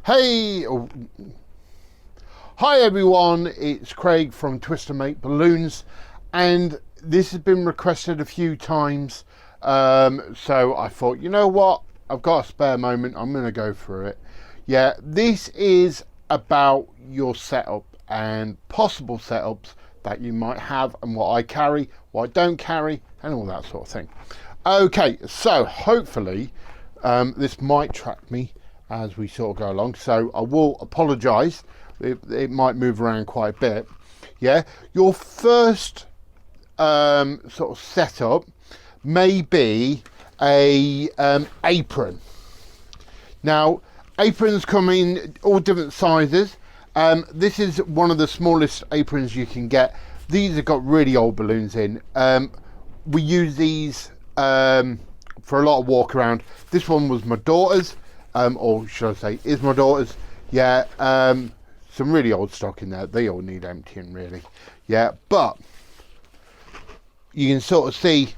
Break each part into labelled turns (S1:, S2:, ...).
S1: Hey, hi everyone, it's Craig from Twister Mate Balloons, and this has been requested a few times, so I thought, you know what, I've got a spare moment, I'm going to go through it. Yeah, this is about your setup and possible setups that you might have and what I carry, what I don't carry, and all that sort of thing. Okay, so hopefully this might track me as we sort of go along, so I will apologise. It might move around quite a bit. Yeah, your first sort of setup may be a apron. Now, aprons come in all different sizes. This is one of the smallest aprons you can get. These have got really old balloons in. We use these for a lot of walk around. This one was my daughter's, or should I say is my daughter's. Yeah, some really old stock in there. They all need emptying really. Yeah, but you can sort of see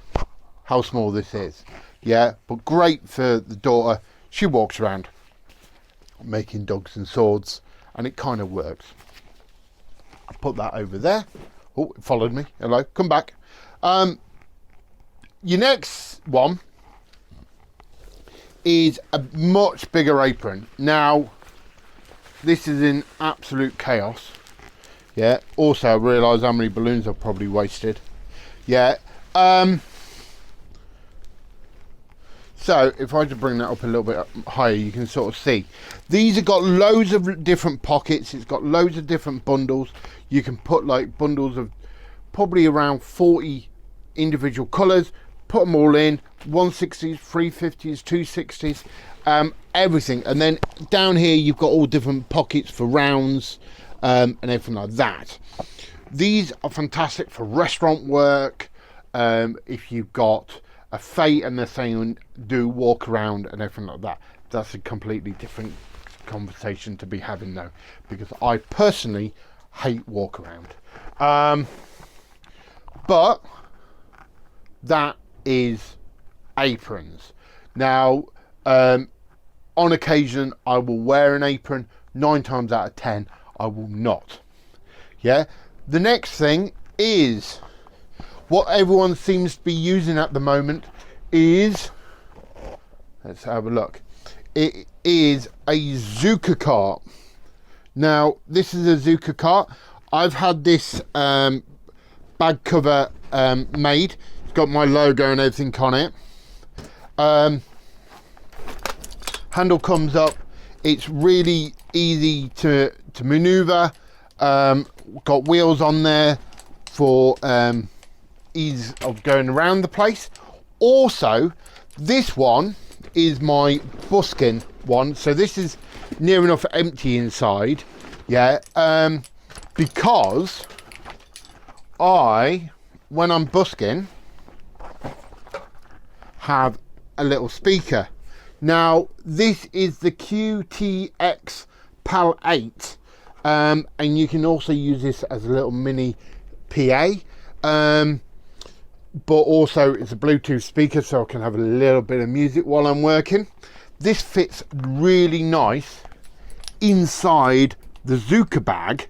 S1: how small this is. Yeah, but great for the daughter. She walks around making dogs and swords, and it kind of works. I put that over there. Oh, it followed me. Hello, come back. Your next one is a much bigger apron. Now, this is in absolute chaos. Yeah, also I realise how many balloons I've probably wasted. Yeah, so if I just bring that up a little bit higher, you can sort of see. These have got loads of different pockets. It's got loads of different bundles. You can put like bundles of probably around 40 individual colours. Put them all in, 160s, 350s, 260s, everything. And then down here, you've got all different pockets for rounds and everything like that. These are fantastic for restaurant work. If you've got a fete and they're saying do walk around and everything like that, that's a completely different conversation to be having though, because I personally hate walk around. But that is aprons. Now, on occasion, I will wear an apron. 9 times out of 10, I will not. Yeah. The next thing is what everyone seems to be using at the moment is, let's have a look. It is a Zuka cart. Now, this is a Zuka cart. I've had this bag cover made. It's got my logo and everything on it. Handle comes up. It's really easy to maneuver. Got wheels on there for ease of going around the place. Also, this one is my buskin one. So this is near enough empty inside. Yeah, because when I'm busking, have a little speaker. Now, this is the QTX PAL 8, and you can also use this as a little mini PA, but also it's a Bluetooth speaker, so I can have a little bit of music while I'm working. This fits really nice inside the Zuka bag,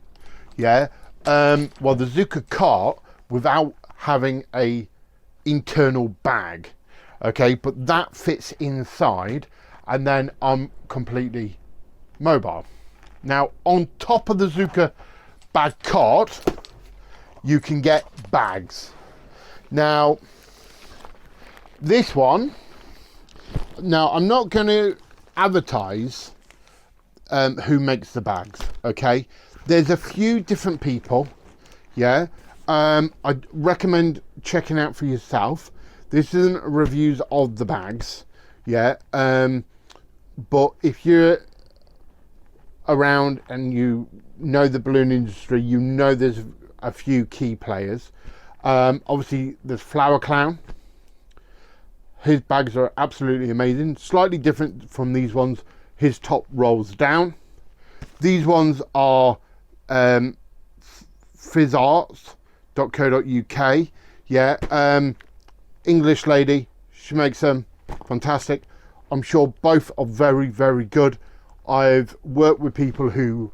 S1: yeah, well, the Zuka cart, without having a internal bag. Okay, but that fits inside, and then I'm completely mobile. Now, on top of the Zuka bag cart, you can get bags. Now, this one, now I'm not going to advertise who makes the bags, okay? There's a few different people, yeah? I'd recommend checking out for yourself. This isn't reviews of the bags, yeah, but if you're around and you know the balloon industry, you know there's a few key players. Obviously, there's Flower Clown. His bags are absolutely amazing, slightly different from these ones. His top rolls down. These ones are fizzarts.co.uk, yeah. English lady, she makes them fantastic. I'm sure both are very, very good. I've worked with people who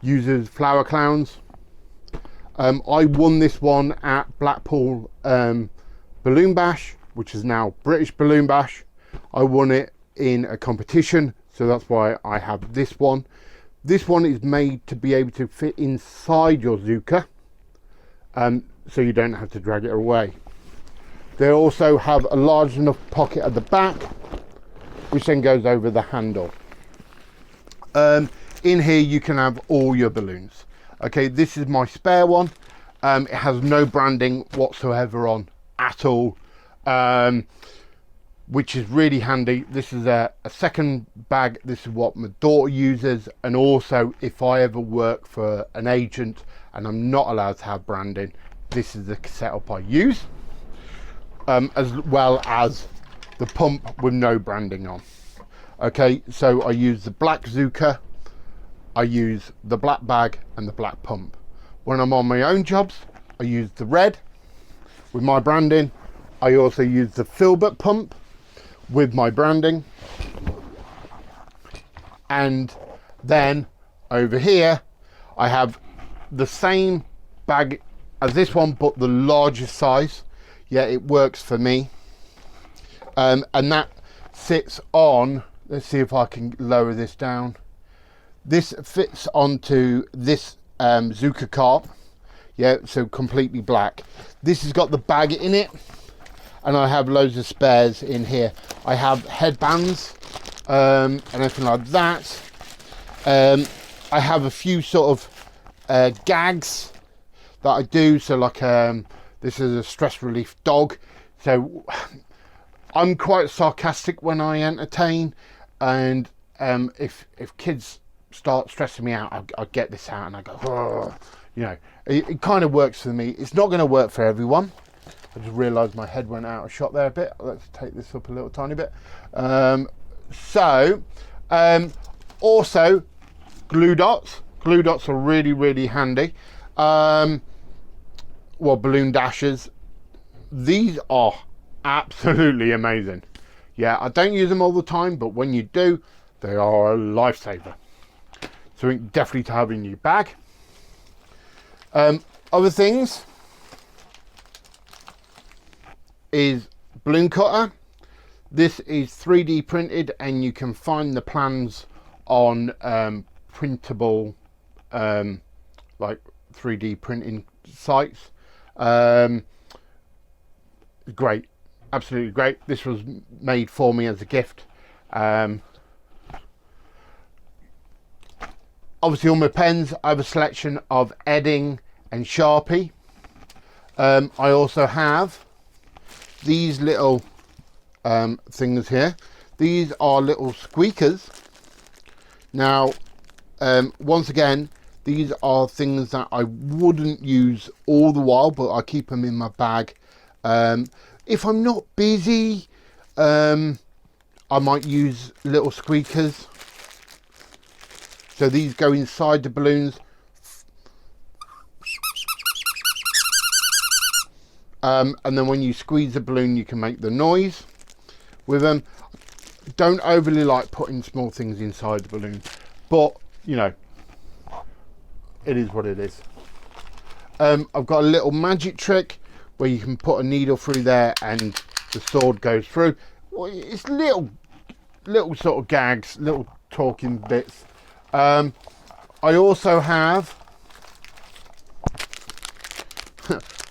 S1: uses flower clowns. I won this one at Blackpool Balloon Bash, which is now British Balloon Bash. I won it in a competition, so that's why I have this one. This one is made to be able to fit inside your Zuka, so you don't have to drag it away. They also have a large enough pocket at the back, which then goes over the handle. In here you can have all your balloons. Okay, this is my spare one. It has no branding whatsoever on at all, which is really handy. This is a second bag. This is what my daughter uses, and also if I ever work for an agent and I'm not allowed to have branding, this is the setup I use, as well as the pump with no branding on. Okay, so I use the black Zuka, I use the black bag and the black pump. When I'm on my own jobs, I use the red with my branding. I also use the filbert pump with my branding. And then over here, I have the same bag as this one, but the largest size. Yeah, it works for me. And that sits on, let's see if I can lower this down. This fits onto this Zuka cart. Yeah, so completely black. This has got the bag in it, and I have loads of spares in here. I have headbands and everything like that. I have a few sort of gags that I do. So like this is a stress relief dog. So I'm quite sarcastic when I entertain, and if kids start stressing me out, I get this out and I go, oh, you know, it kind of works for me. It's not going to work for everyone. I just realised my head went out of shot there a bit. Let's take this up a little tiny bit. Also glue dots. Glue dots are really, really handy. Well, balloon dashers. These are absolutely amazing. Yeah, I don't use them all the time, but when you do, they are a lifesaver. So definitely to have in your bag. Other things is balloon cutter. This is 3D printed, and you can find the plans on printable like 3D printing sites. Great, absolutely great. This was made for me as a gift. Obviously on my pens, I have a selection of Edding and Sharpie. I also have these little things here. These are little squeakers. Now, once again, these are things that I wouldn't use all the while, but I keep them in my bag. If I'm not busy, I might use little squeakers. So these go inside the balloons. And then when you squeeze the balloon, you can make the noise with them. Don't overly like putting small things inside the balloon, but you know, it is what it is. I've got a little magic trick where you can put a needle through there and the sword goes through. Well, it's little sort of gags, little talking bits. I also have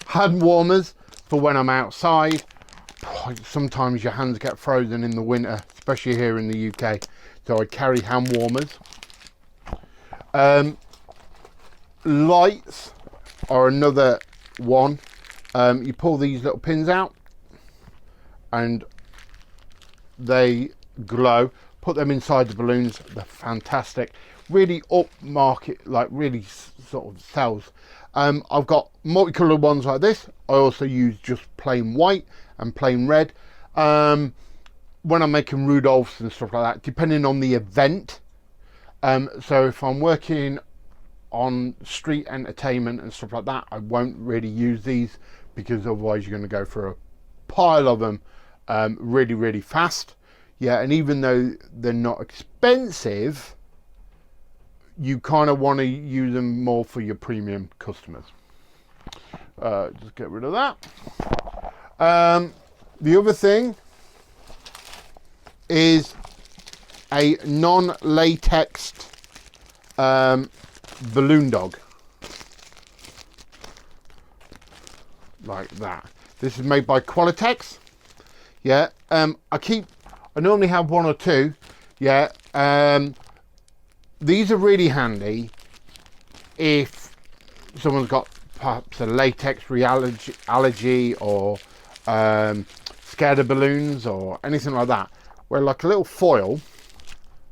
S1: hand warmers for when I'm outside. Sometimes your hands get frozen in the winter, especially here in the UK, so I carry hand warmers. Lights are another one. You pull these little pins out and they glow. Put them inside the balloons. They're fantastic. Really upmarket, like really sort of sells. I've got multicolored ones like this. I also use just plain white and plain red when I'm making Rudolphs and stuff like that, depending on the event. So if I'm working on street entertainment and stuff like that, I won't really use these, because otherwise you're going to go for a pile of them really, really fast. Yeah, and even though they're not expensive, you kind of want to use them more for your premium customers. Just get rid of that. The other thing is a non-latex balloon dog, like that. This is made by Qualitex. Yeah, I normally have one or two. Yeah, these are really handy if someone's got perhaps a latex allergy or scared of balloons or anything like that, where like a little foil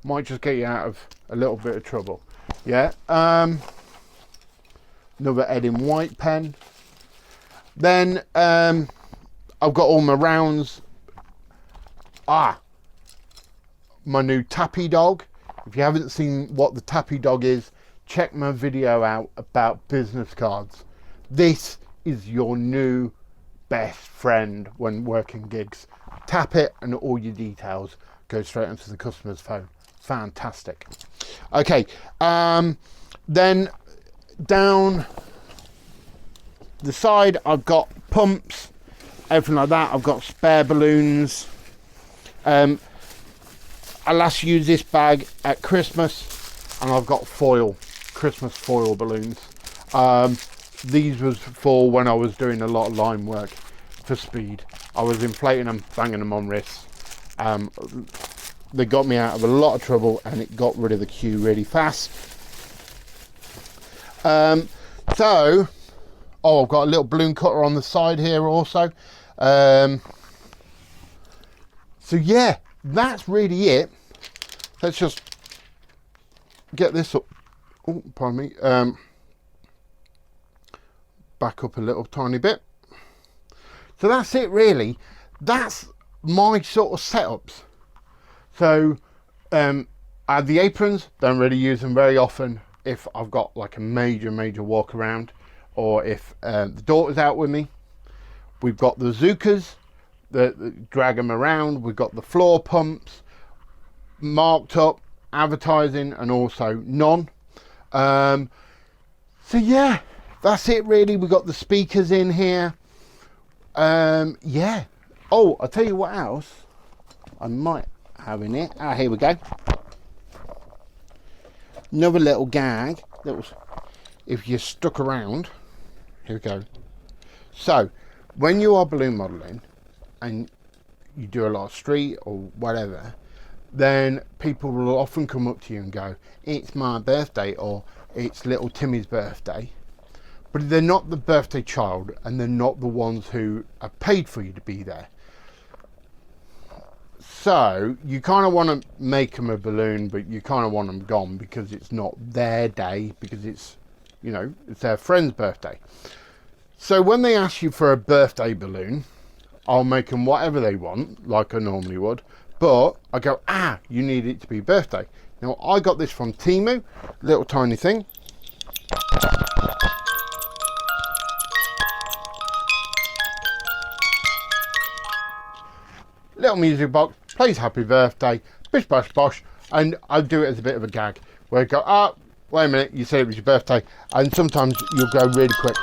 S1: might just get you out of a little bit of trouble. Yeah, another Ed in White pen. Then I've got all my rounds. My new Tappy Dog. If you haven't seen what the Tappy Dog is, check my video out about business cards. This is your new best friend when working gigs. Tap it and all your details go straight onto the customer's phone. Fantastic. Okay, then down the side I've got pumps, everything like that. I've got spare balloons. I last used this bag at Christmas, and I've got Christmas foil balloons. These was for when I was doing a lot of line work for speed. I was inflating them, banging them on wrists. They got me out of a lot of trouble, and it got rid of the queue really fast. I've got a little balloon cutter on the side here also. So yeah, that's really it. Let's just get this up. Oh, pardon me. Back up a little tiny bit. So that's it really. That's my sort of setups. So I have the aprons, don't really use them very often if I've got like a major walk around, or if the daughter's out with me. We've got the Zukas that drag them around. We've got the floor pumps, marked up, advertising, and also non. So yeah, that's it really. We've got the speakers in here. Yeah. Oh, I'll tell you what else I might have in it. Here we go. Another little gag that was, if you're stuck around, here we go. So when you are balloon modeling and you do a lot of street or whatever, then people will often come up to you and go, it's my birthday, or it's little Timmy's birthday. But they're not the birthday child, and they're not the ones who are paid for you to be there. So you kind of want to make them a balloon, but you kind of want them gone because it's not their day, because it's, you know, it's their friend's birthday. So when they ask you for a birthday balloon, I'll make them whatever they want, like I normally would. But I go, you need it to be birthday. Now I got this from Temu, little tiny thing. Little music box, plays happy birthday, bish bash bosh, and I do it as a bit of a gag, where I go, wait a minute, you said it was your birthday, and sometimes you'll go really quick.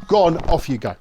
S1: Go on, off you go.